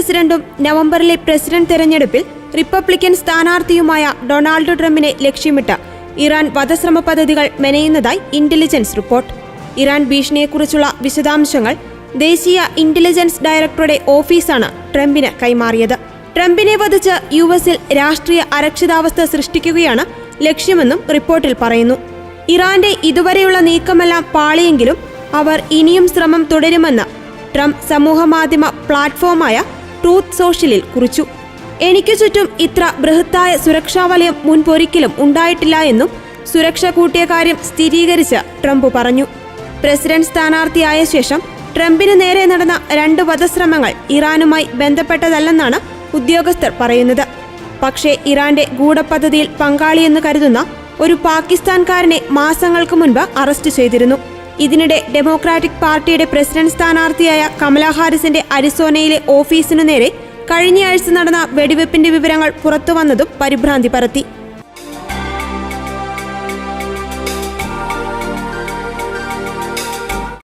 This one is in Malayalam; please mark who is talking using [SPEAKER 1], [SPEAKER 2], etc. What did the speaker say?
[SPEAKER 1] പ്രസിഡന്റും നവംബറിലെ പ്രസിഡന്റ് തെരഞ്ഞെടുപ്പിൽ റിപ്പബ്ലിക്കൻ സ്ഥാനാർത്ഥിയുമായ ഡൊണാൾഡ് ട്രംപിനെ ലക്ഷ്യമിട്ട് ഇറാൻ വധശ്രമ പദ്ധതികൾ മെനയുന്നതായി ഇന്റലിജൻസ് റിപ്പോർട്ട്. ഇറാൻ ഭീഷണിയെക്കുറിച്ചുള്ള വിശദാംശങ്ങൾ ദേശീയ ഇന്റലിജൻസ് ഡയറക്ടറുടെ ഓഫീസാണ് ട്രംപിന് കൈമാറിയത്. ട്രംപിനെ വധിച്ച് യുഎസിൽ രാഷ്ട്രീയ അരക്ഷിതാവസ്ഥ സൃഷ്ടിക്കുകയാണ് ലക്ഷ്യമെന്നും റിപ്പോർട്ടിൽ പറയുന്നു. ഇറാന്റെ ഇതുവരെയുള്ള നീക്കമെല്ലാം പാളിയെങ്കിലും അവർ ഇനിയും ശ്രമം തുടരുമെന്ന് ട്രംപ് സമൂഹമാധ്യമ പ്ലാറ്റ്ഫോമായ ട്രൂത്ത് സോഷ്യലിൽ കുറിച്ചു. എനിക്ക് ചുറ്റും ഇത്ര ബൃഹത്തായ സുരക്ഷാ വലയം മുൻപൊരിക്കലും ഉണ്ടായിട്ടില്ല എന്നും സുരക്ഷ കൂട്ടിയ കാര്യം സ്ഥിരീകരിച്ച് ട്രംപ് പറഞ്ഞു. പ്രസിഡന്റ് സ്ഥാനാർത്ഥിയായ ശേഷം ട്രംപിന് നേരെ നടന്ന 2 വധശ്രമങ്ങൾ ഇറാനുമായി ബന്ധപ്പെട്ടതല്ലെന്നാണ് ഉദ്യോഗസ്ഥർ പറയുന്നത്. പക്ഷേ ഇറാന്റെ ഗൂഢപദ്ധതിയിൽ പങ്കാളിയെന്ന് കരുതുന്ന ഒരു പാകിസ്ഥാൻകാരനെ മാസങ്ങൾക്ക് മുൻപ് അറസ്റ്റ് ചെയ്തിരുന്നു. ഇതിനിടെ ഡെമോക്രാറ്റിക് പാർട്ടിയുടെ പ്രസിഡന്റ് സ്ഥാനാർത്ഥിയായ കമലാ ഹാരിസിന്റെ അരിസോനയിലെ ഓഫീസിനു നേരെ കഴിഞ്ഞയാഴ്ച നടന്ന വെടിവെപ്പിന്റെ വിവരങ്ങൾ പുറത്തുവന്നതും പരിഭ്രാന്തി പരത്തി.